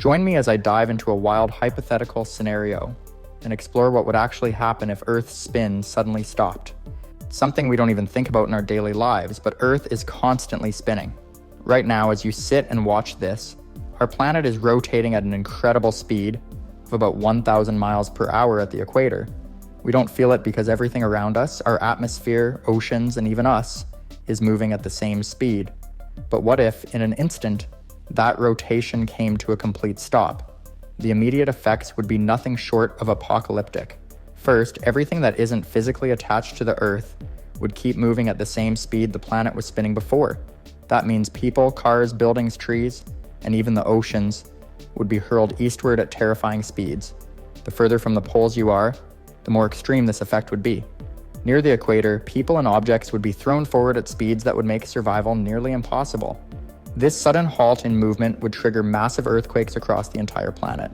Join me as I dive into a wild hypothetical scenario and explore what would actually happen if Earth's spin suddenly stopped. It's something we don't even think about in our daily lives, but Earth is constantly spinning. Right now, as you sit and watch this, our planet is rotating at an incredible speed of about 1,000 miles per hour at the equator. We don't feel it because everything around us, our atmosphere, oceans, and even us, is moving at the same speed. But what if, in an instant, that rotation came to a complete stop? The immediate effects would be nothing short of apocalyptic. First, everything that isn't physically attached to the Earth would keep moving at the same speed the planet was spinning before. That means people, cars, buildings, trees, and even the oceans would be hurled eastward at terrifying speeds. The further from the poles you are, the more extreme this effect would be. Near the equator, people and objects would be thrown forward at speeds that would make survival nearly impossible. This sudden halt in movement would trigger massive earthquakes across the entire planet.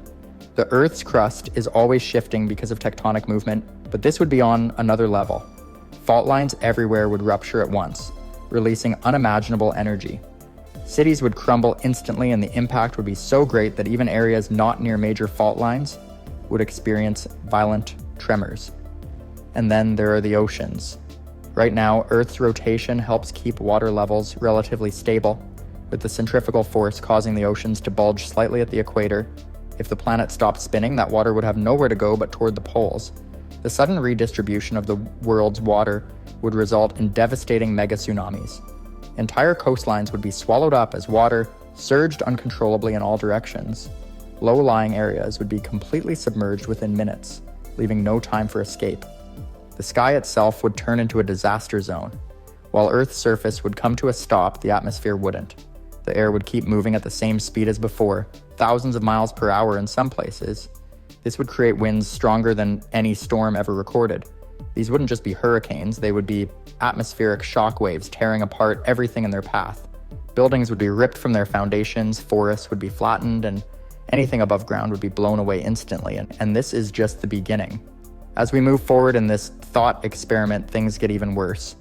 The Earth's crust is always shifting because of tectonic movement, but this would be on another level. Fault lines everywhere would rupture at once, releasing unimaginable energy. Cities would crumble instantly, and the impact would be so great that even areas not near major fault lines would experience violent tremors. And then there are the oceans. Right now, Earth's rotation helps keep water levels relatively stable, with the centrifugal force causing the oceans to bulge slightly at the equator. If the planet stopped spinning, that water would have nowhere to go but toward the poles. The sudden redistribution of the world's water would result in devastating mega tsunamis. Entire coastlines would be swallowed up as water surged uncontrollably in all directions. Low-lying areas would be completely submerged within minutes, leaving no time for escape. The sky itself would turn into a disaster zone. While Earth's surface would come to a stop, the atmosphere wouldn't. The air would keep moving at the same speed as before, thousands of miles per hour in some places. This would create winds stronger than any storm ever recorded. These wouldn't just be hurricanes, they would be atmospheric shock waves tearing apart everything in their path. Buildings would be ripped from their foundations, forests would be flattened, and anything above ground would be blown away instantly. And this is just the beginning. As we move forward in this thought experiment, things get even worse.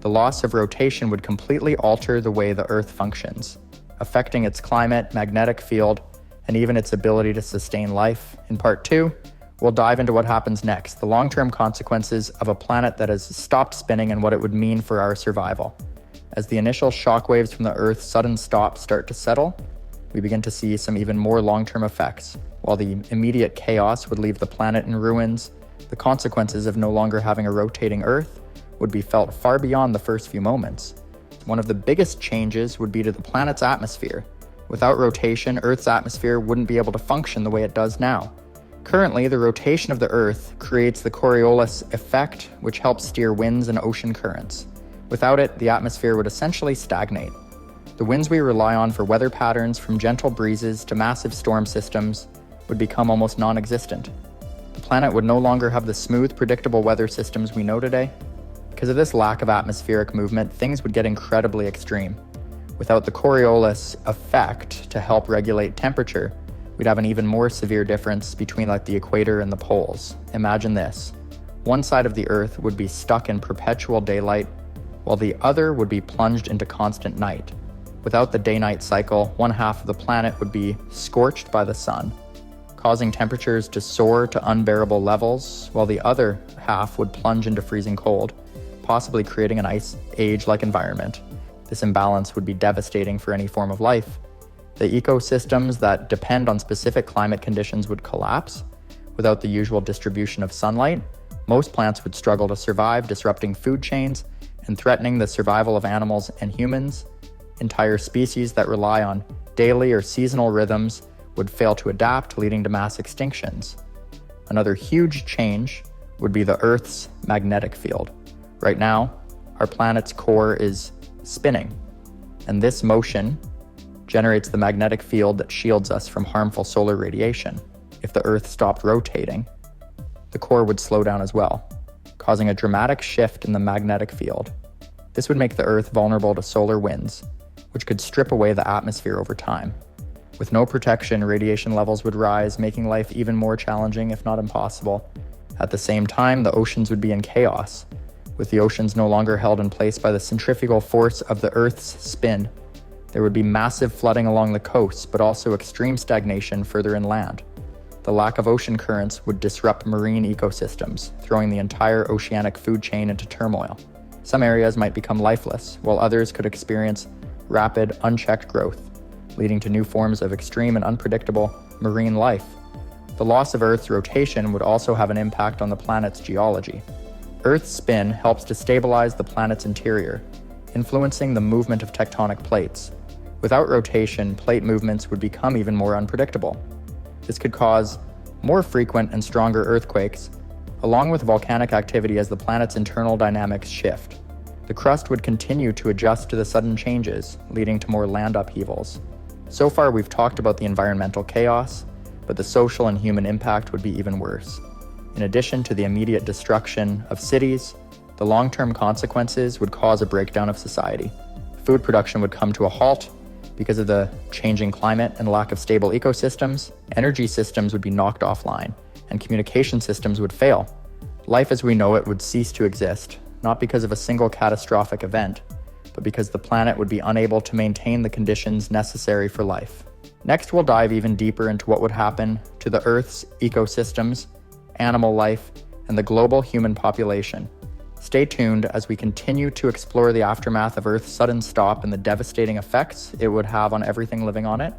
The loss of rotation would completely alter the way the Earth functions, affecting its climate, magnetic field, and even its ability to sustain life. In part 2, we'll dive into what happens next, the long-term consequences of a planet that has stopped spinning and what it would mean for our survival. As the initial shockwaves from the Earth's sudden stop start to settle, we begin to see some even more long-term effects. While the immediate chaos would leave the planet in ruins, the consequences of no longer having a rotating Earth would be felt far beyond the first few moments. One of the biggest changes would be to the planet's atmosphere. Without rotation, Earth's atmosphere wouldn't be able to function the way it does now. Currently, the rotation of the Earth creates the Coriolis effect, which helps steer winds and ocean currents. Without it, the atmosphere would essentially stagnate. The winds we rely on for weather patterns, from gentle breezes to massive storm systems, would become almost non-existent. The planet would no longer have the smooth, predictable weather systems we know today. Because of this lack of atmospheric movement, things would get incredibly extreme. Without the Coriolis effect to help regulate temperature, we'd have an even more severe difference between the equator and the poles. Imagine this. One side of the Earth would be stuck in perpetual daylight, while the other would be plunged into constant night. Without the day-night cycle, one half of the planet would be scorched by the sun, causing temperatures to soar to unbearable levels, while the other half would plunge into freezing cold, possibly creating an ice age-like environment. This imbalance would be devastating for any form of life. The ecosystems that depend on specific climate conditions would collapse. Without the usual distribution of sunlight, most plants would struggle to survive, disrupting food chains and threatening the survival of animals and humans. Entire species that rely on daily or seasonal rhythms would fail to adapt, leading to mass extinctions. Another huge change would be the Earth's magnetic field. Right now, our planet's core is spinning, and this motion generates the magnetic field that shields us from harmful solar radiation. If the Earth stopped rotating, the core would slow down as well, causing a dramatic shift in the magnetic field. This would make the Earth vulnerable to solar winds, which could strip away the atmosphere over time. With no protection, radiation levels would rise, making life even more challenging, if not impossible. At the same time, the oceans would be in chaos, with the oceans no longer held in place by the centrifugal force of the Earth's spin. There would be massive flooding along the coasts, but also extreme stagnation further inland. The lack of ocean currents would disrupt marine ecosystems, throwing the entire oceanic food chain into turmoil. Some areas might become lifeless, while others could experience rapid, unchecked growth, leading to new forms of extreme and unpredictable marine life. The loss of Earth's rotation would also have an impact on the planet's geology. Earth's spin helps to stabilize the planet's interior, influencing the movement of tectonic plates. Without rotation, plate movements would become even more unpredictable. This could cause more frequent and stronger earthquakes, along with volcanic activity as the planet's internal dynamics shift. The crust would continue to adjust to the sudden changes, leading to more land upheavals. So far, we've talked about the environmental chaos, but the social and human impact would be even worse. In addition to the immediate destruction of cities, the long-term consequences would cause a breakdown of society. Food production would come to a halt because of the changing climate and lack of stable ecosystems. Energy systems would be knocked offline, and communication systems would fail. Life as we know it would cease to exist, not because of a single catastrophic event, but because the planet would be unable to maintain the conditions necessary for life. Next, we'll dive even deeper into what would happen to the Earth's ecosystems, animal life, and the global human population. Stay tuned as we continue to explore the aftermath of Earth's sudden stop and the devastating effects it would have on everything living on it.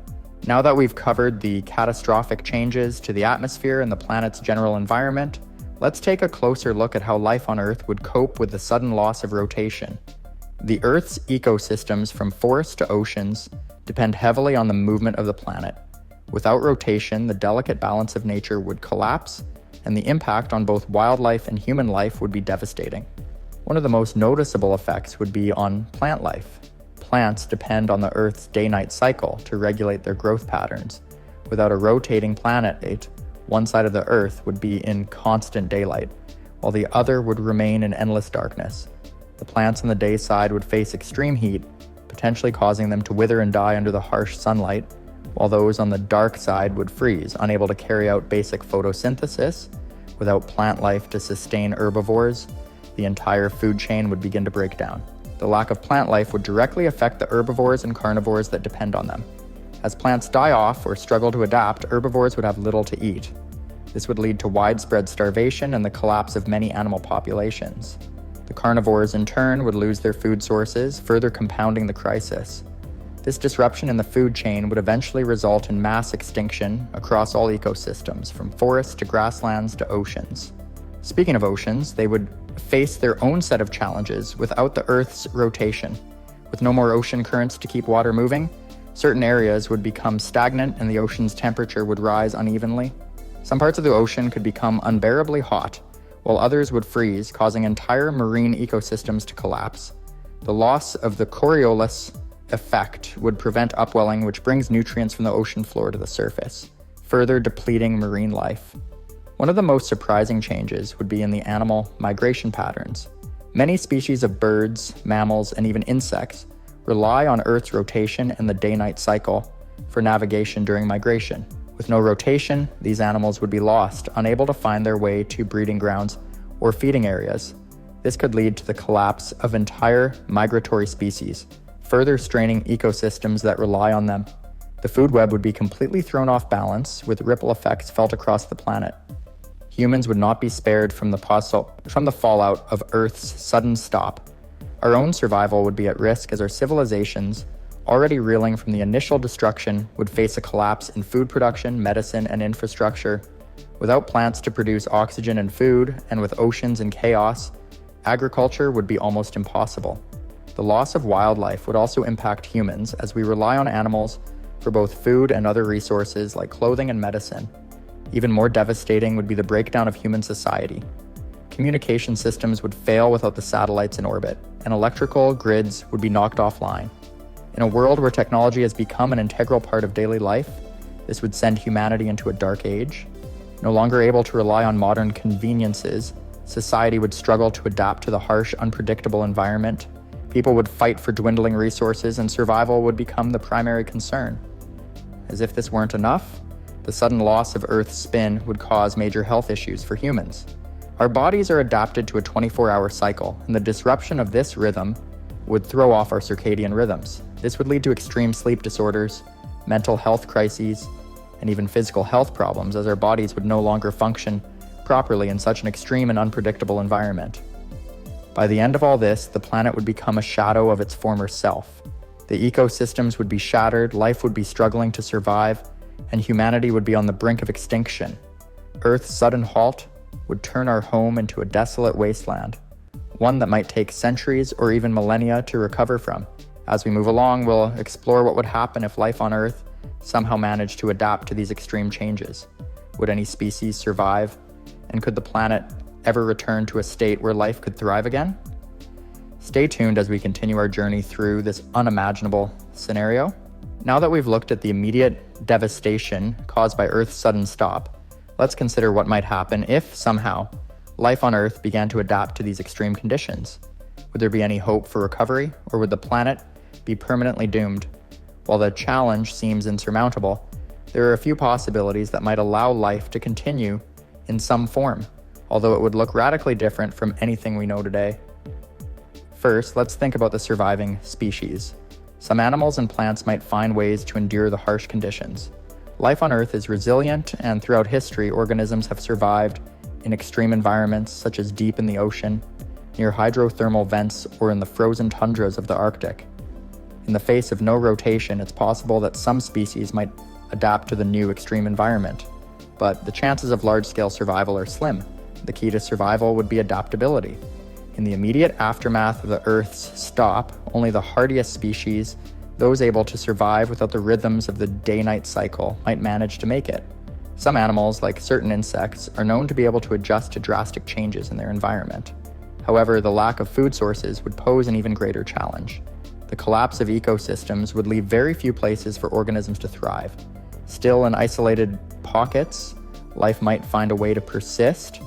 Now that we've covered the catastrophic changes to the atmosphere and the planet's general environment, let's take a closer look at how life on Earth would cope with the sudden loss of rotation. The Earth's ecosystems, from forests to oceans, depend heavily on the movement of the planet. Without rotation, the delicate balance of nature would collapse, and the impact on both wildlife and human life would be devastating. One of the most noticeable effects would be on plant life. Plants depend on the Earth's day-night cycle to regulate their growth patterns. Without a rotating planet, one side of the Earth would be in constant daylight, while the other would remain in endless darkness. The plants on the day side would face extreme heat, potentially causing them to wither and die under the harsh sunlight, while those on the dark side would freeze, unable to carry out basic photosynthesis. Without plant life to sustain herbivores, the entire food chain would begin to break down. The lack of plant life would directly affect the herbivores and carnivores that depend on them. As plants die off or struggle to adapt, herbivores would have little to eat. This would lead to widespread starvation and the collapse of many animal populations. The carnivores, in turn, would lose their food sources, further compounding the crisis. This disruption in the food chain would eventually result in mass extinction across all ecosystems, from forests to grasslands to oceans. Speaking of oceans, they would face their own set of challenges without the Earth's rotation. With no more ocean currents to keep water moving, certain areas would become stagnant and the ocean's temperature would rise unevenly. Some parts of the ocean could become unbearably hot, while others would freeze, causing entire marine ecosystems to collapse. The loss of the Coriolis effect would prevent upwelling, which brings nutrients from the ocean floor to the surface, further depleting marine life. One of the most surprising changes would be in the animal migration patterns. Many species of birds, mammals, and even insects rely on Earth's rotation and the day-night cycle for navigation during migration. With no rotation, these animals would be lost, unable to find their way to breeding grounds or feeding areas. This could lead to the collapse of entire migratory species, further straining ecosystems that rely on them. The food web would be completely thrown off balance, with ripple effects felt across the planet. Humans would not be spared from the fallout of Earth's sudden stop. Our own survival would be at risk as our civilizations, already reeling from the initial destruction, would face a collapse in food production, medicine, and infrastructure. Without plants to produce oxygen and food, and with oceans in chaos, agriculture would be almost impossible. The loss of wildlife would also impact humans, as we rely on animals for both food and other resources like clothing and medicine. Even more devastating would be the breakdown of human society. Communication systems would fail without the satellites in orbit, and electrical grids would be knocked offline. In a world where technology has become an integral part of daily life, this would send humanity into a dark age. No longer able to rely on modern conveniences, society would struggle to adapt to the harsh, unpredictable environment. People would fight for dwindling resources, and survival would become the primary concern. As if this weren't enough, the sudden loss of Earth's spin would cause major health issues for humans. Our bodies are adapted to a 24-hour cycle, and the disruption of this rhythm would throw off our circadian rhythms. This would lead to extreme sleep disorders, mental health crises, and even physical health problems, as our bodies would no longer function properly in such an extreme and unpredictable environment. By the end of all this, the planet would become a shadow of its former self. The ecosystems would be shattered, life would be struggling to survive, and humanity would be on the brink of extinction. Earth's sudden halt would turn our home into a desolate wasteland, one that might take centuries or even millennia to recover from. As we move along, we'll explore what would happen if life on Earth somehow managed to adapt to these extreme changes. Would any species survive? And could the planet ever return to a state where life could thrive again? Stay tuned as we continue our journey through this unimaginable scenario. Now that we've looked at the immediate devastation caused by Earth's sudden stop, let's consider what might happen if, somehow, life on Earth began to adapt to these extreme conditions. Would there be any hope for recovery, or would the planet be permanently doomed? While the challenge seems insurmountable, there are a few possibilities that might allow life to continue in some form, although it would look radically different from anything we know today. First, let's think about the surviving species. Some animals and plants might find ways to endure the harsh conditions. Life on Earth is resilient, and throughout history, organisms have survived in extreme environments such as deep in the ocean, near hydrothermal vents, or in the frozen tundras of the Arctic. In the face of no rotation, it's possible that some species might adapt to the new extreme environment, but the chances of large-scale survival are slim. The key to survival would be adaptability. In the immediate aftermath of the Earth's stop, only the hardiest species, those able to survive without the rhythms of the day-night cycle, might manage to make it. Some animals, like certain insects, are known to be able to adjust to drastic changes in their environment. However, the lack of food sources would pose an even greater challenge. The collapse of ecosystems would leave very few places for organisms to thrive. Still, in isolated pockets, life might find a way to persist.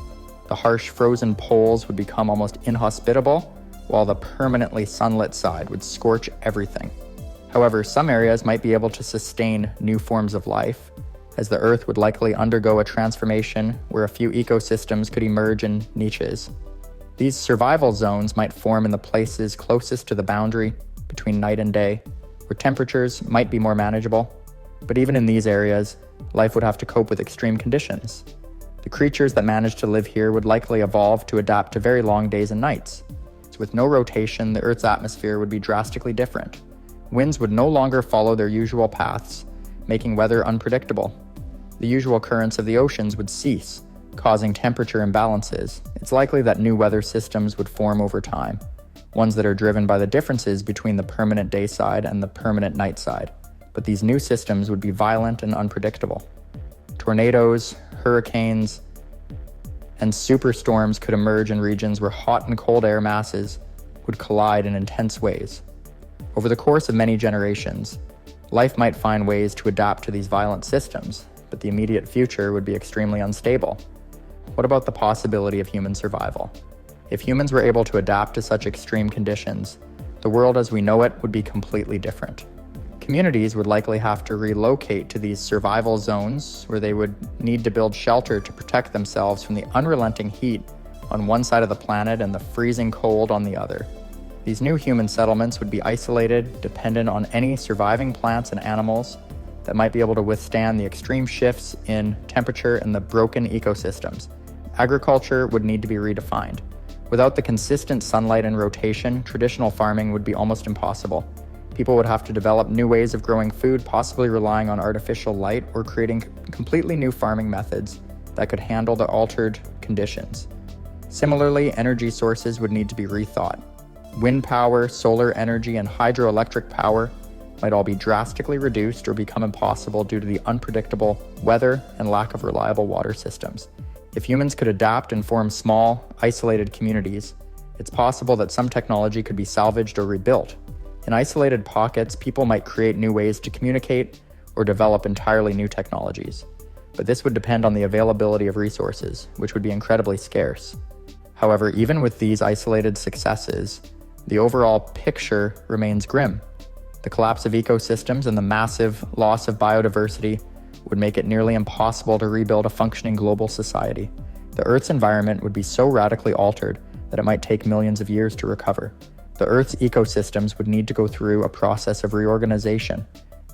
The harsh frozen poles would become almost inhospitable, while the permanently sunlit side would scorch everything. However, some areas might be able to sustain new forms of life, as the Earth would likely undergo a transformation where a few ecosystems could emerge in niches. These survival zones might form in the places closest to the boundary between night and day, where temperatures might be more manageable. But even in these areas, life would have to cope with extreme conditions. The creatures that manage to live here would likely evolve to adapt to very long days and nights. So with no rotation, the Earth's atmosphere would be drastically different. Winds would no longer follow their usual paths, making weather unpredictable. The usual currents of the oceans would cease, causing temperature imbalances. It's likely that new weather systems would form over time, ones that are driven by the differences between the permanent day side and the permanent night side. But these new systems would be violent and unpredictable. Tornadoes, hurricanes, and superstorms could emerge in regions where hot and cold air masses would collide in intense ways. Over the course of many generations, life might find ways to adapt to these violent systems, but the immediate future would be extremely unstable. What about the possibility of human survival? If humans were able to adapt to such extreme conditions, the world as we know it would be completely different. Communities would likely have to relocate to these survival zones, where they would need to build shelter to protect themselves from the unrelenting heat on one side of the planet and the freezing cold on the other. These new human settlements would be isolated, dependent on any surviving plants and animals that might be able to withstand the extreme shifts in temperature and the broken ecosystems. Agriculture would need to be redefined. Without the consistent sunlight and rotation, traditional farming would be almost impossible. People would have to develop new ways of growing food, possibly relying on artificial light or creating completely new farming methods that could handle the altered conditions. Similarly, energy sources would need to be rethought. Wind power, solar energy, and hydroelectric power might all be drastically reduced or become impossible due to the unpredictable weather and lack of reliable water systems. If humans could adapt and form small, isolated communities, it's possible that some technology could be salvaged or rebuilt. In isolated pockets, people might create new ways to communicate or develop entirely new technologies. But this would depend on the availability of resources, which would be incredibly scarce. However, even with these isolated successes, the overall picture remains grim. The collapse of ecosystems and the massive loss of biodiversity would make it nearly impossible to rebuild a functioning global society. The Earth's environment would be so radically altered that it might take millions of years to recover. the Earth's ecosystems would need to go through a process of reorganization,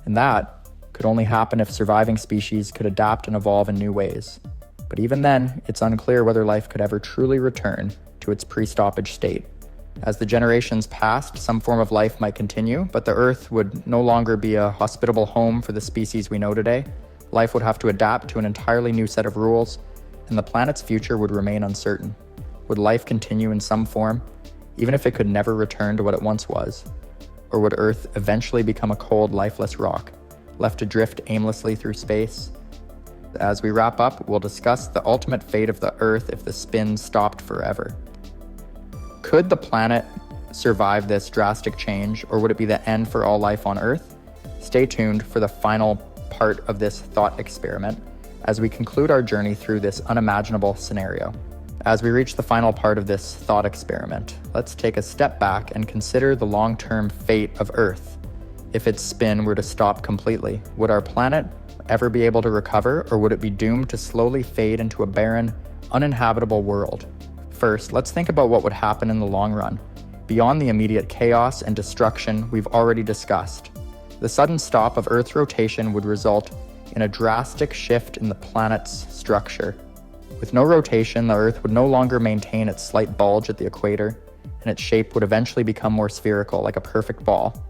and that could only happen if surviving species could adapt and evolve in new ways. But even then, it's unclear whether life could ever truly return to its pre-stoppage state. As the generations passed, some form of life might continue, but the Earth would no longer be a hospitable home for the species we know today. Life would have to adapt to an entirely new set of rules, and the planet's future would remain uncertain. Would life continue in some form, even if it could never return to what it once was? Or would Earth eventually become a cold, lifeless rock, left to drift aimlessly through space? As we wrap up, we'll discuss the ultimate fate of the Earth if the spin stopped forever. Could the planet survive this drastic change, or would it be the end for all life on Earth? Stay tuned for the final part of this thought experiment as we conclude our journey through this unimaginable scenario. As we reach the final part of this thought experiment, let's take a step back and consider the long-term fate of Earth. If its spin were to stop completely, would our planet ever be able to recover, or would it be doomed to slowly fade into a barren, uninhabitable world? First, let's think about what would happen in the long run, beyond the immediate chaos and destruction we've already discussed. The sudden stop of Earth's rotation would result in a drastic shift in the planet's structure. With no rotation, the Earth would no longer maintain its slight bulge at the equator, and its shape would eventually become more spherical, like a perfect ball.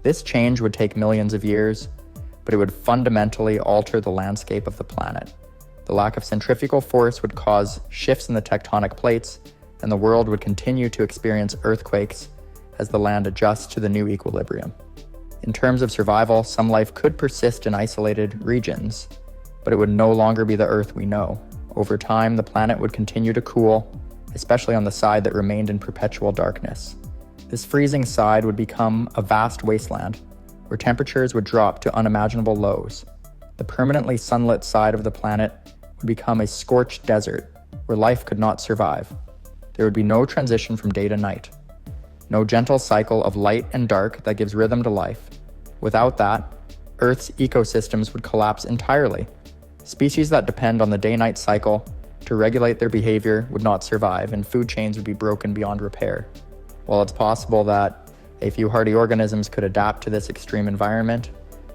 This change would take millions of years, but it would fundamentally alter the landscape of the planet. The lack of centrifugal force would cause shifts in the tectonic plates, and the world would continue to experience earthquakes as the land adjusts to the new equilibrium. In terms of survival, some life could persist in isolated regions, but it would no longer be the Earth we know. Over time, the planet would continue to cool, especially on the side that remained in perpetual darkness. This freezing side would become a vast wasteland, where temperatures would drop to unimaginable lows. The permanently sunlit side of the planet would become a scorched desert, where life could not survive. There would be no transition from day to night, no gentle cycle of light and dark that gives rhythm to life. Without that, Earth's ecosystems would collapse entirely. Species that depend on the day-night cycle to regulate their behavior would not survive, and food chains would be broken beyond repair. While it's possible that a few hardy organisms could adapt to this extreme environment,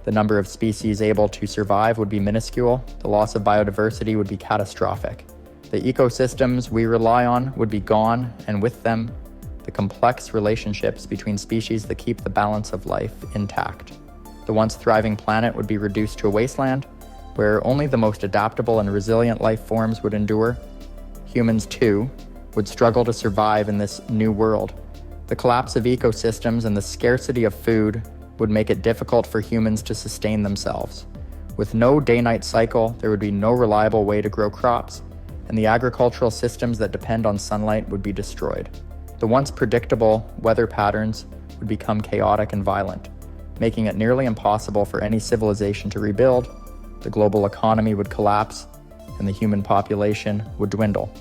the number of species able to survive would be minuscule. The loss of biodiversity would be catastrophic. The ecosystems we rely on would be gone, and with them, the complex relationships between species that keep the balance of life intact. The once thriving planet would be reduced to a wasteland, where only the most adaptable and resilient life forms would endure. Humans, too, would struggle to survive in this new world. The collapse of ecosystems and the scarcity of food would make it difficult for humans to sustain themselves. With no day-night cycle, there would be no reliable way to grow crops, and the agricultural systems that depend on sunlight would be destroyed. The once predictable weather patterns would become chaotic and violent, making it nearly impossible for any civilization to rebuild. The global economy would collapse, and the human population would dwindle.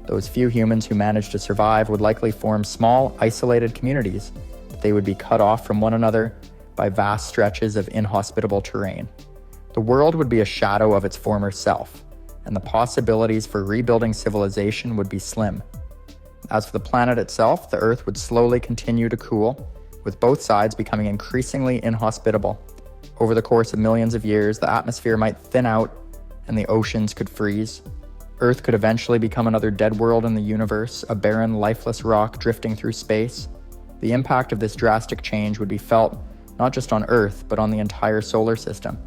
Those few humans who managed to survive would likely form small, isolated communities, but they would be cut off from one another by vast stretches of inhospitable terrain. The world would be a shadow of its former self, and the possibilities for rebuilding civilization would be slim. As for the planet itself, the Earth would slowly continue to cool, with both sides becoming increasingly inhospitable. Over the course of millions of years, the atmosphere might thin out, and the oceans could freeze. Earth could eventually become another dead world in the universe, a barren, lifeless rock drifting through space. The impact of this drastic change would be felt not just on Earth, but on the entire solar system.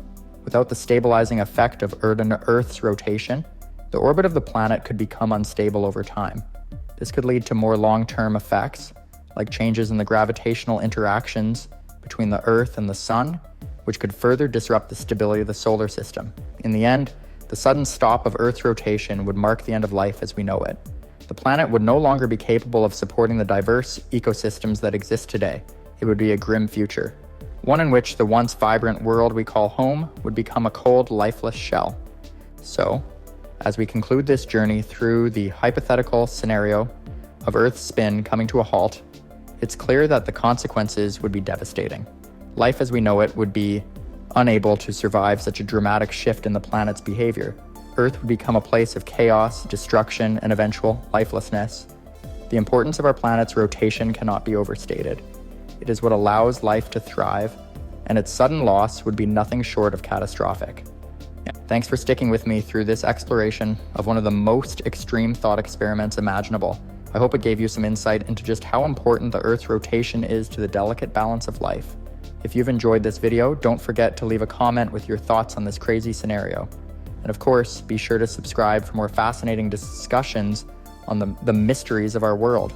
Without the stabilizing effect of Earth's rotation, the orbit of the planet could become unstable over time. This could lead to more long-term effects, like changes in the gravitational interactions between the Earth and the Sun, which could further disrupt the stability of the solar system. In the end, the sudden stop of Earth's rotation would mark the end of life as we know it. The planet would no longer be capable of supporting the diverse ecosystems that exist today. It would be a grim future, one in which the once vibrant world we call home would become a cold, lifeless shell. So, as we conclude this journey through the hypothetical scenario of Earth's spin coming to a halt, it's clear that the consequences would be devastating. Life as we know it would be unable to survive such a dramatic shift in the planet's behavior. Earth would become a place of chaos, destruction, and eventual lifelessness. The importance of our planet's rotation cannot be overstated. It is what allows life to thrive, and its sudden loss would be nothing short of catastrophic. Thanks for sticking with me through this exploration of one of the most extreme thought experiments imaginable. I hope it gave you some insight into just how important the Earth's rotation is to the delicate balance of life. If you've enjoyed this video, don't forget to leave a comment with your thoughts on this crazy scenario. And of course, be sure to subscribe for more fascinating discussions on the mysteries of our world.